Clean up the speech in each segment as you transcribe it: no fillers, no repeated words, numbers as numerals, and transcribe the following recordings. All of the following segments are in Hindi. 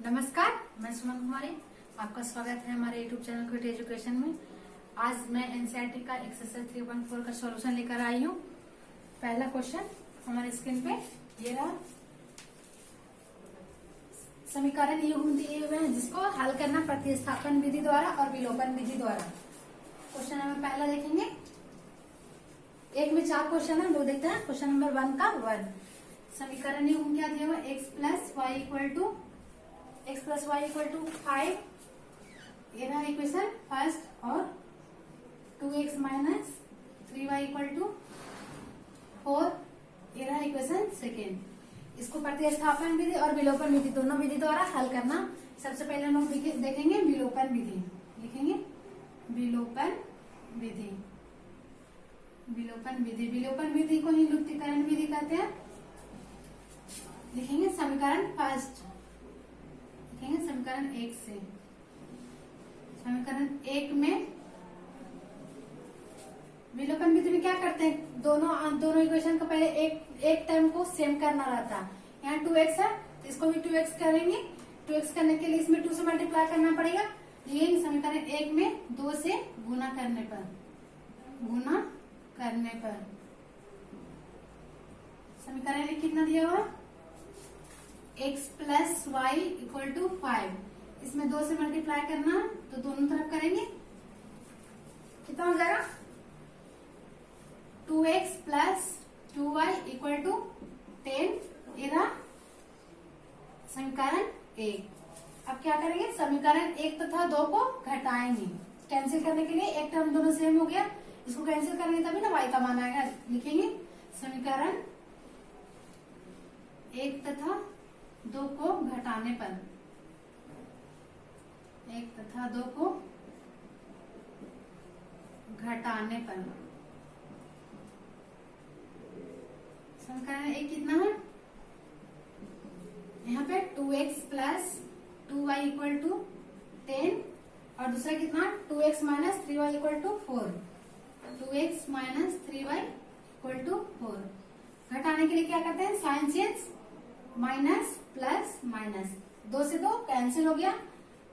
नमस्कार, मैं सुमन कुमारी। आपका स्वागत है हमारे यूट्यूब चैनल क्विट एजुकेशन में। आज मैं एनसीईआरटी का एक्सरसाइज 3.4 का सॉल्यूशन लेकर आई हूँ। पहला क्वेश्चन हमारे स्क्रीन पे ये रहा। समीकरण युग्म दिए हुए हैं जिसको हल करना प्रतिस्थापन विधि द्वारा और विलोपन विधि द्वारा। क्वेश्चन नंबर पहला देखेंगे। एक में 4 क्वेश्चन है, वो देखते हैं। क्वेश्चन नंबर 1 का 1 समीकरण युग्म क्या दिया हुआ? x plus Y equal to 5 ये रहा इक्वेशन फर्स्ट, और 2x minus 3y equal to 4 ये रहा इक्वेशन सेकेंड। इसको प्रतिस्थापन विधि और विलोपन विधि दोनों विधि द्वारा हल करना। सबसे पहले हम लोग देखेंगे विलोपन विधि। लिखेंगे विलोपन विधि। विलोपन विधि को ही लुप्तीकरण विधि कहते हैं। लिखेंगे समीकरण फर्स्ट, लिखेंगे समीकरण 1 से। समीकरण 1 में विलोपन विधि में क्या करते हैं? दोनों इक्वेशन का पहले एक टर्म को सेम करना रहता है। यहाँ 2x है तो इसको भी 2x करेंगे। 2x करने के लिए इसमें 2 से मल्टीप्लाई करना पड़ेगा। ये समीकरण 1 में 2 से गुना करने पर समीकरण 1 कितना दिया हुआ? x plus Y equal to 5। इसमें 2 से मल्टीप्लाई करना तो दोनों तरफ करेंगे। कितना हो जाएगा? 2x plus 2y equal to 10 ये रहा समीकरण 1। अब क्या करेंगे? समीकरण 1 तथा 2 को घटाएंगे। कैंसिल करने के लिए एक टर्म दोनों सेम हो गया, इसको कैंसिल करेंगे तभी ना y का मान आएगा। लिखेंगे समीकरण 1 तथा 2 को घटाने पर 1 तथा 2 को घटाने पर समीकरण 1 कितना है? यहाँ पे 2x plus 2y equal to 10 और दूसरा कितना? 2x minus 3y equal to 4। 2x minus 3y equal to 4। घटाने के लिए क्या करते हैं? Sign change, minus plus minus, 2 से 2 कैंसिल हो गया।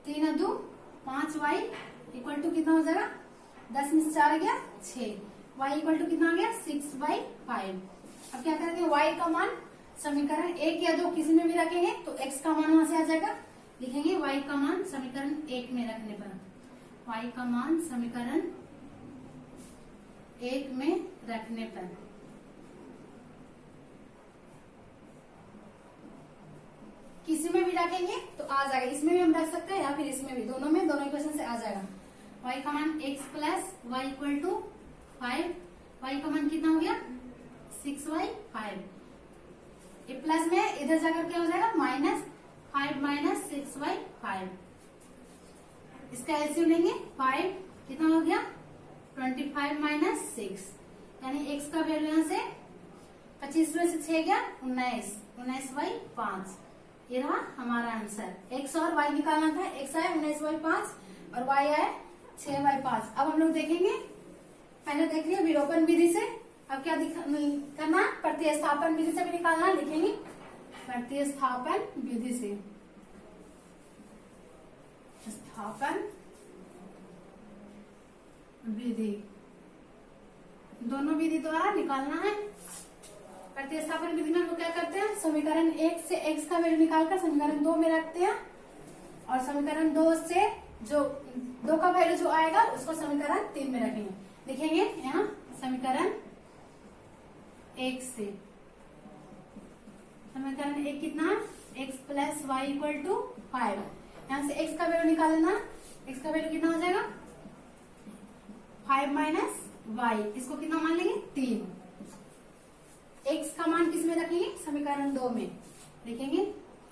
3 2 5y इक्वल टू कितना हो जाएगा? 10 में से 4 गया 6। y इक्वल टू कितना आ गया? 6/5। अब क्या करेंगे? y का मान समीकरण 1 या 2 किसी में भी रखेंगे तो x का मान वहां से आ जाएगा। लिखेंगे y का मान समीकरण 1 में रखने पर, y का मान समीकरण 1 में रखने पर किसी में भी रखेंगे तो आ जाएगा। इसमें भी हम रख सकते हैं या फिर इसमें भी, दोनों इक्वेशन से आ जाएगा। y का मान x plus Y equal to 5। y का मान कितना हो गया? 6/5। ये प्लस में इधर जाकर क्या हो जाएगा? Minus 5 minus 6/5। इसका एलसीएम लेंगे 5 कितना हो गया? 25 माइनस 6, यानी x का वैल्यू यहाँ से 25 में से 6 गया 19/5। ये रहा हमारा आंसर। x और y निकालना था। x आया 19/5 और y आया 6/5। अब हम लोग देखेंगे, पहले देख लिया विलोपन विधि से। अब क्या करना? प्रतिस्थापन विधि से भी निकालना। लिखेंगे प्रतिस्थापन विधि से। स्थापन विधि दोनों विधि द्वारा निकालना है। प्रतिस्थापन विधि में हम लोग क्या करते हैं? समीकरण 1 से x का वैल्यू निकालकर समीकरण 2 में रखते हैं, और समीकरण 2 से जो 2 का वैल्यू जो आएगा उसको समीकरण 3 में रखेंगे। लिखेंगे यहाँ समीकरण 1 से। समीकरण 1 कितना? x plus Y equal to 5। यहाँ से x का वैल्यू निकाल लेना। x का वैल्यू कितना हो जाएगा? 5 माइनस वाई, इसको कितना मान लेंगे? 3। x का मान किस में रखेंगे? समीकरण 2 में। लिखेंगे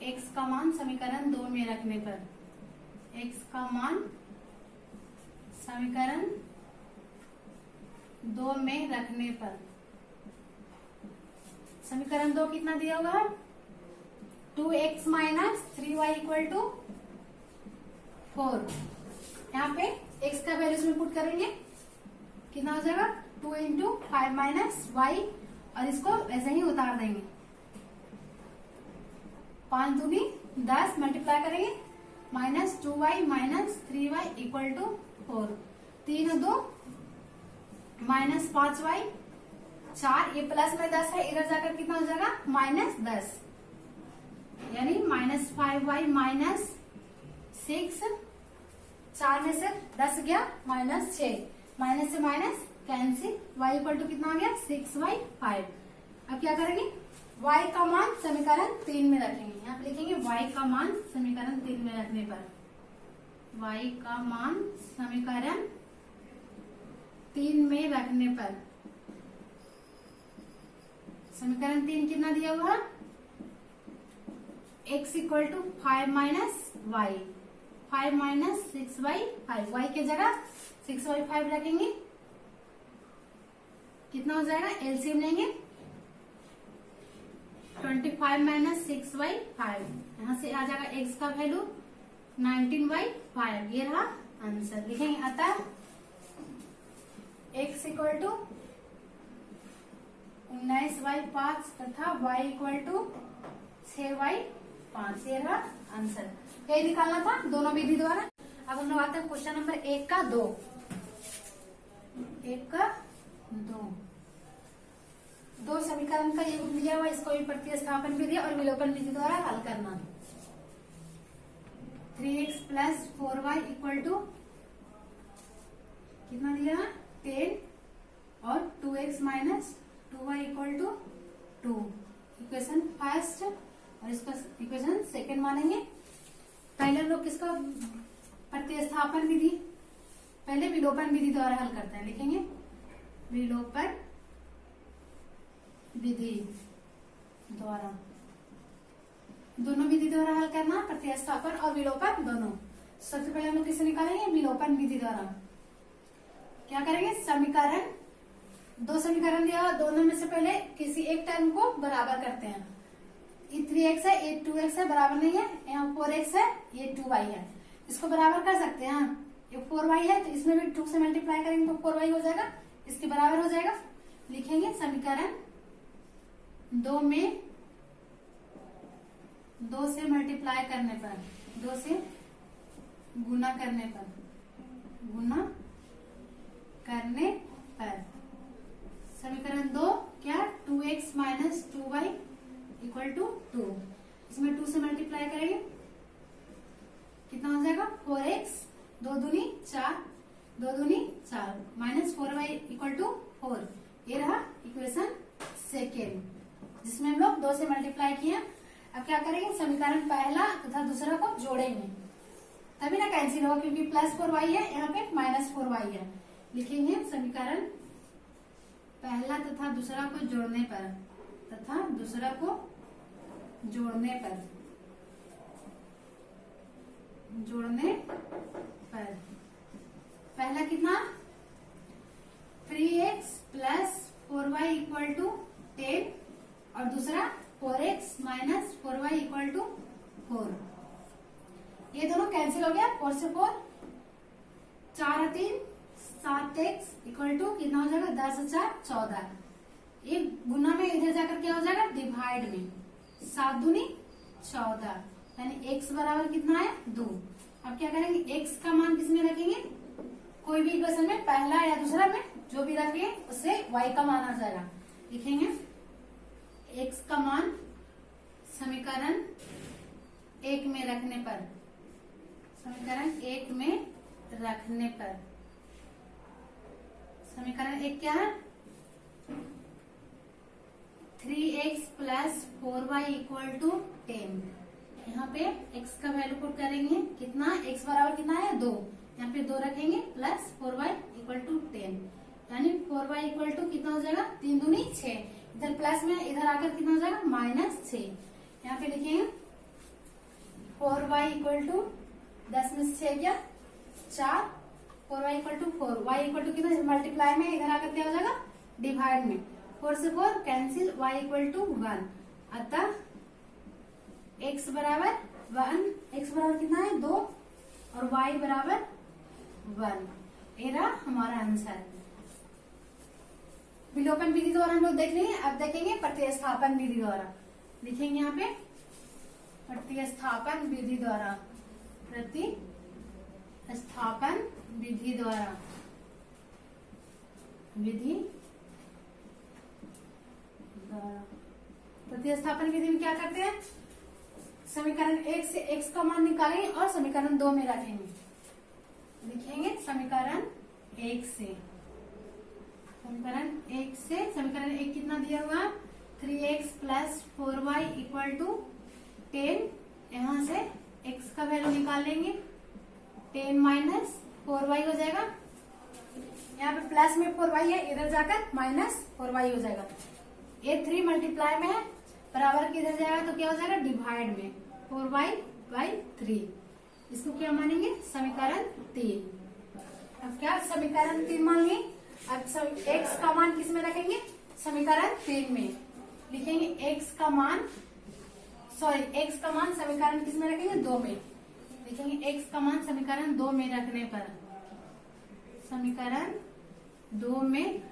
x का मान समीकरण 2 में रखने पर, x का मान समीकरण 2 में रखने पर समीकरण 2 कितना दिया होगा? 2x minus 3y equal to 4। यहाँ पे x का वैल्यू इसमें पुट करेंगे, कितना हो जाएगा? 2 इंटू 5 माइनस वाई, और इसको ऐसे ही उतार देंगे। 5 दूनी 10 मल्टीप्लाई मल्टीप्लाई करेंगे, -2y minus 3y equal to 4, 3 और 2 -5y, 4, ये प्लस में 10 है, इधर जाकर कितना हो जाएगा -10, यानी -5y माइनस 6, 4 में से 10 गया -6, माइनस से minus cancel, y equal to कितना आ गया 6y 5। अब क्या करेंगे, y का मान समीकरण 3 में रखेंगे, यहाँ पे लिखेंगे y का मान समीकरण 3 में रखने पर, y का मान समीकरण 3 में रखने पर, समीकरण 3 कितना दिया हुआ है, x equal to 5 minus Y, 5 minus 6/5, y की जगह 6/5 रखेंगे, कितना हो जाएगा, एलसीएम लेंगे, 25 माइनस 6/5, यहाँ से आ जाएगा x का वैल्यू 19/5, ये रहा आंसर। लिखेंगे अतः x इक्वल टू 19/5 तथा y इक्वल टू 6/5, ये रहा आंसर। यही निकालना था दोनों विधि द्वारा। अब हम लोग आते हैं क्वेश्चन नंबर 1 का 2, 1 का 2 समीकरण का योग दिया हुआ, इसको भी प्रतिस्थापन विधि और विलोपन विधि द्वारा हल करना। 3x plus 4y equal to कितना दिया, 10 और 2x minus 2y equal to 2, equation first और इसका इक्वेशन सेकेंड मानेंगे। पहले हम लोग किसका प्रतिस्थापन विधि, पहले विलोपन विधि द्वारा हल करते हैं, लिखेंगे विलोपन विधि द्वारा, दोनों विधि द्वारा हल करना, प्रतिस्थापन और विलोपन दोनों। सबसे पहले हम लोग किसे निकालेंगे, विलोपन विधि द्वारा। क्या करेंगे, समीकरण, 2 समीकरण दिया, दोनों में से पहले किसी एक टर्म को बराबर करते हैं। ये 3x है, ये 2x है, बराबर नहीं है, यहाँ 4x है, ये 2y है, इसको बराबर कर सकते हैं। ये 4y है तो इसमें भी 2 से मल्टीप्लाई करेंगे तो 4y हो जाएगा, इसके बराबर हो जाएगा। लिखेंगे समीकरण 2 में 2 से मल्टीप्लाई करने पर, 2 से गुना करने पर, गुना करने पर समीकरण 2 क्या, 2x minus 2y equal to 2, इसमें 2 से मल्टीप्लाई करेंगे, कितना हो जाएगा 4x, 2 दूनी 4, 2 दूनी 4 माइनस 4y इक्वल टू 4, ये रहा इक्वेशन सेकेंड, जिसमें हम लोग 2 से मल्टीप्लाई किए। अब क्या करेंगे, समीकरण पहला तथा दूसरा को जोड़ेंगे, तभी ना कैंसिल होगा, क्योंकि प्लस 4y है, यहाँ पे माइनस 4y है। लिखेंगे समीकरण पहला तथा दूसरा को जोड़ने पर, तथा दूसरा को जोड़ने पर, जोड़ने पर पहला कितना, 3x plus 4y equal to 10 और दूसरा 4x minus 4y equal to 4, ये दोनों कैंसिल हो गया, 4 से 4, 4 और 3 7x इक्वल टू कितना हो जाएगा, 10 और 4 14, ये गुना में इधर जाकर क्या हो जाएगा, डिवाइड में, 7 दूनी 14, यानी x बराबर कितना है 2। अब क्या करेंगे, x का मान किसमें रखेंगे, कोई भी इक्वेशन में पहला या दूसरा में जो भी रखेंगे उससे y का मान आ जाएगा। लिखेंगे x का मान समीकरण 1 में रखने पर, समीकरण 1 में रखने पर, समीकरण 1 क्या है, 3x plus 4y equal to 10, यहाँ पे x का वैल्यू पुट करेंगे, कितना, x बराबर कितना है 2, यहाँ पे 2 रखेंगे प्लस 4y इक्वल टू 10, यानी 4y इक्वल टू कितना हो जाएगा, 3 दूनी 6, इधर प्लस में इधर आकर कितना हो जाएगा -6, यहाँ पे लिखेंगे 4y इक्वल टू 10 में 6 क्या 4, 4y equal to 4, y equal to कितना, मल्टीप्लाई में इधर आकर क्या हो जाएगा डिवाइड में, 4 से 4 कैंसिल, y इक्वल टू 1, अतः x बराबर 1, x बराबर कितना है 2 और y बराबर 1, ये रहा हमारा आंसर। विलोपन विधि द्वारा हम लोग देख लेंगे, अब देखेंगे प्रतिस्थापन विधि द्वारा। लिखेंगे यहाँ पे प्रतिस्थापन विधि द्वारा, प्रतिस्थापन विधि द्वारा, प्रतिस्थापन विधि में क्या करते हैं, समीकरण 1 से x का मान निकालेंगे और समीकरण 2 में रखेंगे। लिखेंगे समीकरण 1 से, समीकरण 1 कितना दिया हुआ, 3x plus 4y equal to 10। यहां से x का वैल्यू निकाल लेंगे, 10 माइनस 4y हो जाएगा। यहाँ पे प्लस में 4y है, इधर जाकर माइनस 4y हो जाएगा। ये 3 मल्टीप्लाई में है, बराबर किधर जाएगा तो क्या हो जाएगा, डिवाइड में 4y बाई 3। इसको क्या मानेंगे, समीकरण 3। अब क्या समीकरण 3 मान लिए। अब x का मान किस में रखेंगे, समीकरण 3 में। लिखेंगे x का मान समीकरण किस में रखेंगे, 2 में। लिखेंगे x का मान समीकरण 2 में रखने पर, समीकरण 2 में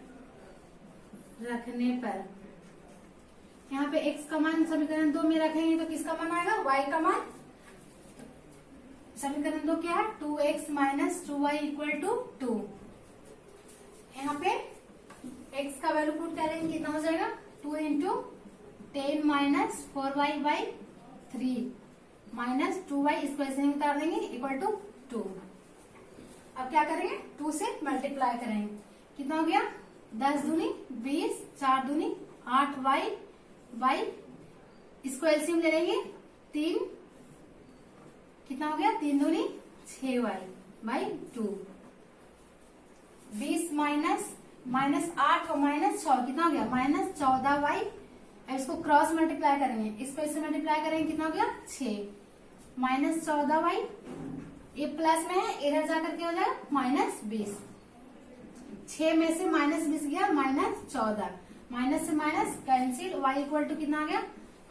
रखने पर यहाँ पे x का मान समीकरण 2 में रखेंगे तो किसका मान आएगा, y का मान। समीकरण 2 क्या है, 2x minus 2y equal to 2। यहाँ पे x का वैल्यू पुट करेंगे, कितना हो जाएगा, 2 into 10 minus 4y by 3 minus 2y, इसको ऐसे ही उतार देंगे, इक्वल टू 2। अब क्या करेंगे, 2 से मल्टीप्लाई करेंगे, कितना हो गया, 10 दूनी 20, 4 दूनी 8y बाई, इसको एलसीएम ले लेंगे, 3 कितना हो गया, 3 दूनी 6y बाई 2। 20 माइनस 8 और माइनस 6 कितना हो गया, माइनस 14y। अब इसको क्रॉस मल्टीप्लाई करेंगे, इसको इससे मल्टीप्लाई करेंगे, कितना हो गया, 6 माइनस 14y। ये प्लस में है, इधर जाकर क्या हो जाएगा, माइनस 20। 6 में से माइनस 20 गया, माइनस 14। माइनस से minus cancel, y equal to कितना आ गया,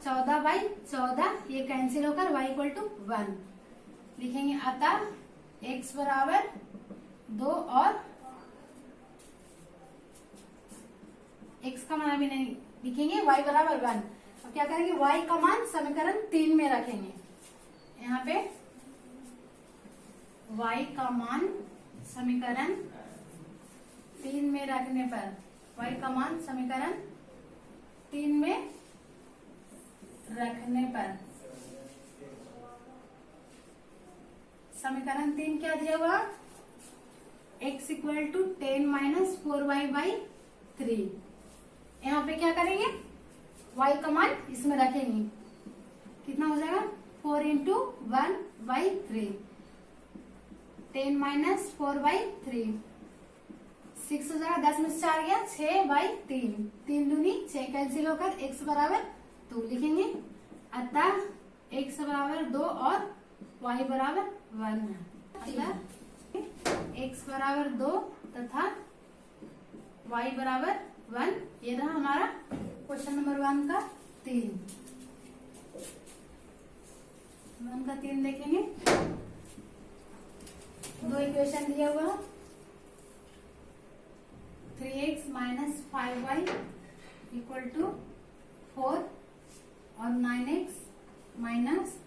14 बाई 14। ये कैंसिल होकर y इक्वल टू 1। लिखेंगे अतः x बराबर 2 और x का मान अभी नहीं लिखेंगे, y बराबर 1। अब क्या करेंगे, y का मान समीकरण 3 में रखेंगे। यहाँ पे y का मान समीकरण 3 में रखने पर, y का मान समीकरण 3 में रखने पर, समीकरण 3 क्या दिया हुआ, x equal to 10 minus 4y by 3। यहाँ पे क्या करेंगे, y का मान इसमें रखेंगे, कितना हो जाएगा, 4 इंटू 1 बाई 3, 10 माइनस 4 बाई 3, 6 हो जाएगा, 10 में से 4 गया, 6 बाई 3, 3 दूनी 6, कैंसिल होकर x बराबर 2। लिखेंगे अतः x बराबर 2 और y बराबर 1 है। अतः x बराबर 2 तथा y बराबर 1। ये रहा हमारा क्वेश्चन नंबर 1 का 3। 1 का 3 देखेंगे, 2 इक्वेशन दिया हुआ, 3x minus 5y equal to 4 और 9x minus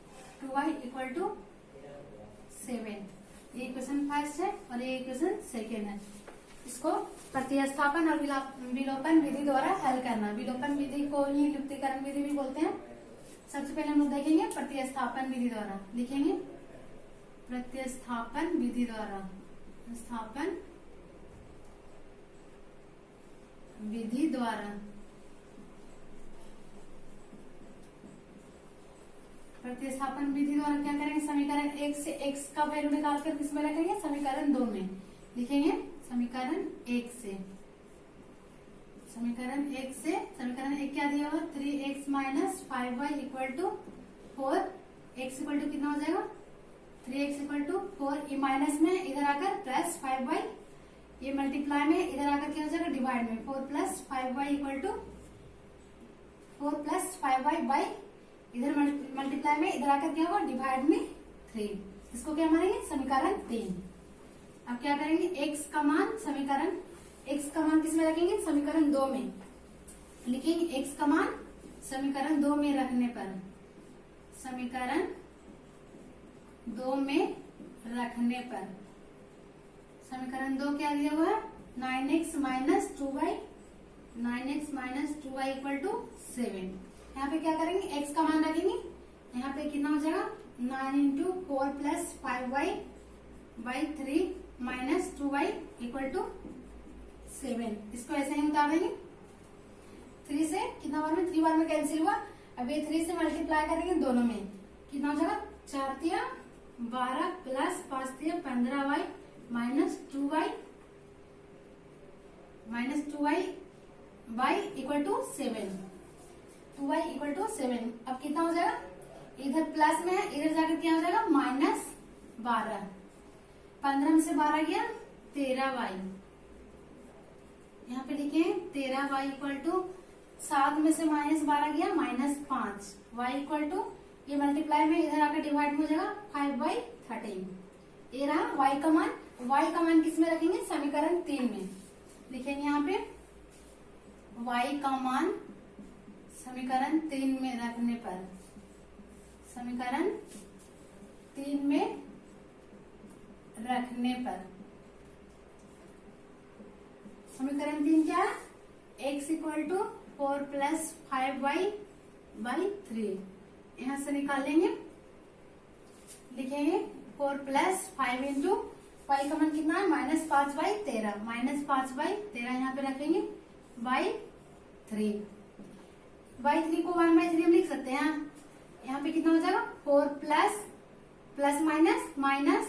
2y equal to 7। ये इक्वेशन फर्स्ट है और ये इक्वेशन सेकेंड है। इसको प्रतिस्थापन और विलोपन विधि द्वारा हल करना। विलोपन विधि को ही लुप्तीकरण विधि भी बोलते हैं। सबसे पहले हम लोग देखेंगे प्रतिस्थापन विधि द्वारा। लिखेंगे प्रतिस्थापन विधि द्वारा, स्थापन विधि द्वारा, प्रतिस्थापन विधि द्वारा क्या करेंगे, समीकरण 1 से x का वैल्यू निकालकर किसमें रखेंगे, समीकरण 2 में। लिखेंगे समीकरण 1 से, समीकरण 1 से, समीकरण 1 क्या दिया हुआ, 3x minus 5y equal to 4। x equal to कितना हो जाएगा, 3x इक्वल टू 4। ये माइनस में इधर आकर प्लस 5y, ये मल्टीप्लाई में इधर आकर क्या हो जाएगा, डिवाइड में 4 plus 5y equal to 4 plus 5y by, इधर मल्टीप्लाई में इधर आकर क्या होगा, डिवाइड में 3। इसको क्या मानेंगे, समीकरण 3। अब क्या करेंगे, x का मान समीकरण, x का मान किसमें रखेंगे, समीकरण 2 में। लिखेंगे x का मान समीकरण 2 में रखने पर, समीकरण 2 में रखने पर, समीकरण 2 क्या दिया हुआ है, 9x minus 2y, 9x minus 2y equal to 7। यहाँ पे क्या करेंगे, x का मान रखेंगे, यहाँ पे कितना हो जाएगा 9 into 4 plus 5y by 3 minus 2y equal to 7। इसको ऐसे ही उतार देंगे। 3 से कितना बार में, 3 बार में कैंसिल हुआ। अब ये 3 से मल्टीप्लाई करेंगे दोनों में, कितना हो जाएगा 4 तिया 12 प्लस 5 तिया 15y minus 2y by equal to 7, 2y equal to 7। अब कितना हो जाएगा, इधर प्लस में है, इधर जाकर क्या हो जाएगा माइनस 12, 15 में से 12 गया 13y, यहाँ पे लिखे 13y इक्वल टू 7 में से माइनस 12 गया माइनस 5, y इक्वल टू ये मल्टीप्लाई में इधर आकर डिवाइड में हो जाएगा 5/13। ये रहा y का मान। y का मान किस में रखेंगे, समीकरण 3 में लिखेंगे। यहाँ पे y का मान समीकरण 3 में रखने पर, समीकरण 3 में रखने पर, समीकरण 3 क्या है, x equal to 4 plus 5y by 3, यहां से निकालेंगे, लिखेंगे 4 प्लस 5 इंटू y का मान कितना है माइनस 5/13, माइनस 5/13 यहाँ पे रखेंगे बाई 3, बाई 3 को 1/3 हम लिख सकते हैं। यहाँ पे कितना हो जाएगा 4 प्लस प्लस माइनस माइनस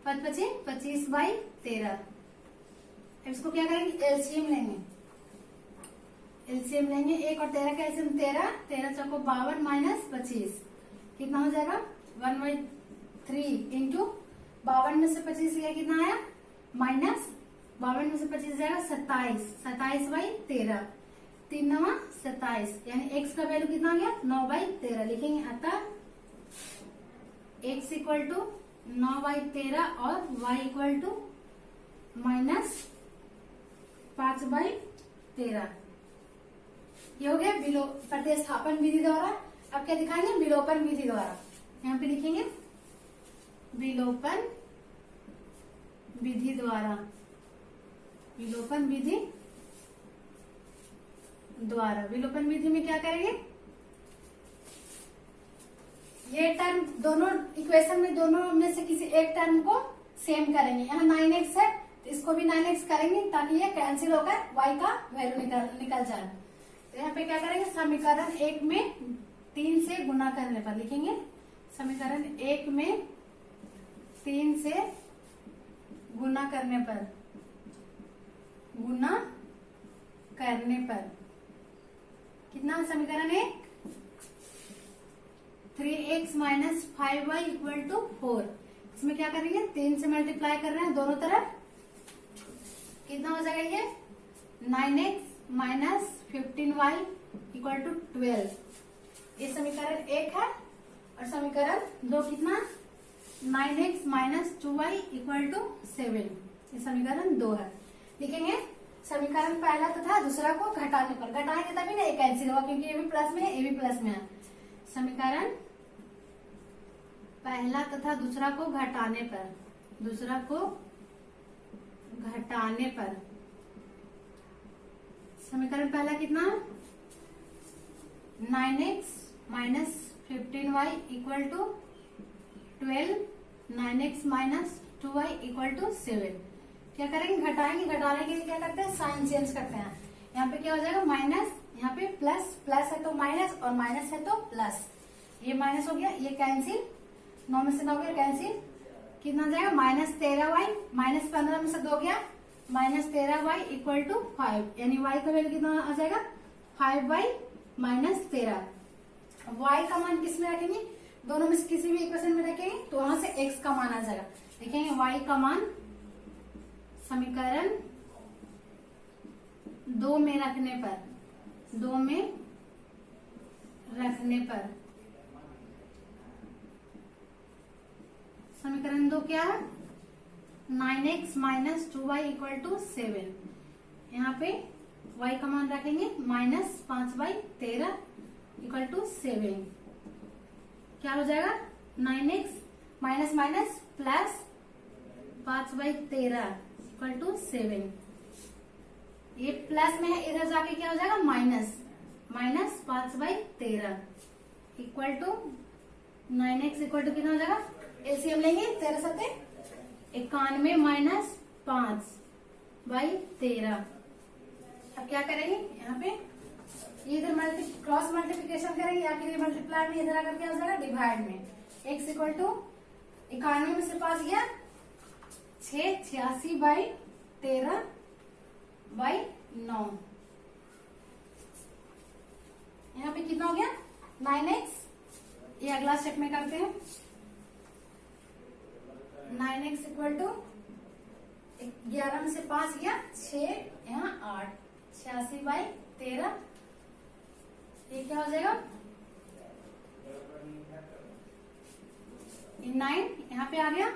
5 बचे 25/13। इसको क्या करेंगे, एलसीएम लेंगे, एलसीएम लेंगे, 1 और 13 का एलसीएम 13, 13 चौको 52 माइनस 25 कितना हो जाएगा 1/3 इंटू 52 में से 25 गया कितना आया माइनस 52 में से 25 जाएगा 27, 27/13, 3 9 27, यानी x का वैल्यू कितना आ गया 9/13 लिखेंगे। अतः x इक्वल टू 9/13 और y इक्वल टू माइनस 5/13। ये हो गया प्रतिस्थापन विधि द्वारा। अब क्या दिखाएंगे, विलोपन विधि द्वारा। यहाँ पे लिखेंगे विलोपन विधि द्वारा, विलोपन विधि द्वारा। विलोपन विधि में क्या करेंगे, ये टर्म दोनों इक्वेशन में, दोनों में से किसी एक टर्म को सेम करेंगे। यहाँ 9x है तो इसको भी 9x करेंगे ताकि ये कैंसिल होकर y का वैल्यू निकल जाए। तो यहाँ पे क्या करेंगे, समीकरण 1 में 3 से गुना करने पर, लिखेंगे समीकरण 1 में 3 से गुना करने पर, गुना करने पर कितना समीकरण 1, 3x minus 5y equal to 4। इसमें क्या करेंगे, 3 से मल्टीप्लाई कर रहे हैं दोनों तरफ, कितना हो जाएगा ये 9x minus 15y equal to 12। ये समीकरण 1 है। और समीकरण 2 कितना 9x minus 2y equal to 7, ये समीकरण 2 है। लिखेंगे समीकरण पहला तथा दूसरा को घटाने पर, घटाएंगे तभी ना ये कैंसिल होगा क्योंकि ये भी प्लस में है ये भी प्लस में है। समीकरण पहला तथा दूसरा को घटाने पर, दूसरा को घटाने पर, समीकरण पहला कितना 9x minus 15y equal to 12, 9x minus 2y equal to 7। क्या करेंगे, घटाएंगे, घटाने के लिए क्या करते हैं साइन चेंज करते हैं। यहाँ पे क्या हो जाएगा माइनस, यहाँ पे प्लस, प्लस है तो माइनस और माइनस है तो प्लस, ये माइनस हो गया, ये कैंसिल, 9 में से 9 गया कैंसिल, कितना हो जाएगा माइनस 13y, माइनस 15 में से 2 गया माइनस 13y इक्वल टू 5, यानी y का वैल्यू कितना आ जाएगा 5/-13। y का मान किस में रखेंगे, दोनों में से किसी भी इक्वेशन में रखेंगे तो वहां से x का मान आ जाएगा। देखेंगे y का मान समीकरण 2 में रखने पर, 2 में रखने पर, समीकरण 2 क्या है 9x minus 2y equal to 7। यहाँ पे y का मान रखेंगे माइनस 5/13 इक्वल टू 7। क्या हो जाएगा 9x minus minus plus 5/13 equal to 7। ये प्लस में है, इधर जाके क्या हो जाएगा minus, minus 5/13 equal to 9x equal to कितना हो जाएगा, एलसीएम लेंगे 13 सत्ते 91 माइनस 5/13। अब क्या करेंगे यहाँ पे, ये इधर क्रॉस मल्टीप्लिकेशन करेंगे या फिर मल्टीप्लाई में इधर आकर क्या हो जाएगा डिवाइड में। x इक्वल टू 91 में से 5 गया 6, 86/13/9। यहाँ पे कितना हो गया 9x। ये अगला स्टेप में करते हैं। 9x इक्वल टू 11 में से 5 गया 6, यहाँ 8, 86/13। ये क्या हो जाएगा 9 यहाँ पे आ गया।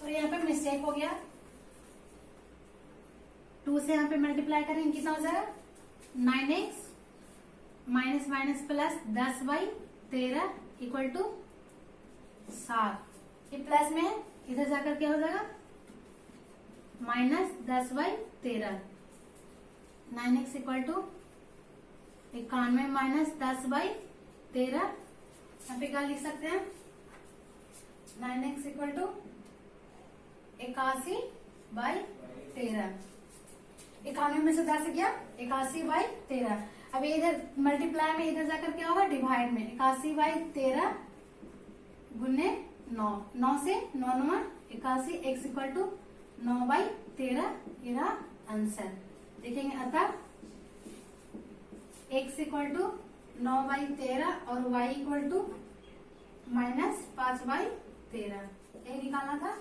यहाँ पे मिस्टेक हो गया, 2 से यहाँ पे मल्टीप्लाई करेंगे कितना हो जाएगा 9x minus minus plus 10/13 equal to 7। ये प्लस में है, इधर जाकर क्या हो जाएगा minus 10/13। 9x equal to 91 minus 10/13। यहाँ पे क्या लिख सकते हैं 9x इक्वल टू 81/13। 91 में से 10 गया 81/13। अब इधर मल्टीप्लाई में इधर जाकर क्या होगा डिवाइड में 81/13 गुने 9, 9 से 9 9 81, x इक्वल टू 9/13। ये रहा आंसर। देखेंगे अतः x इक्वल टू 9/13 और y इक्वल टू -5/13 यही निकालना था।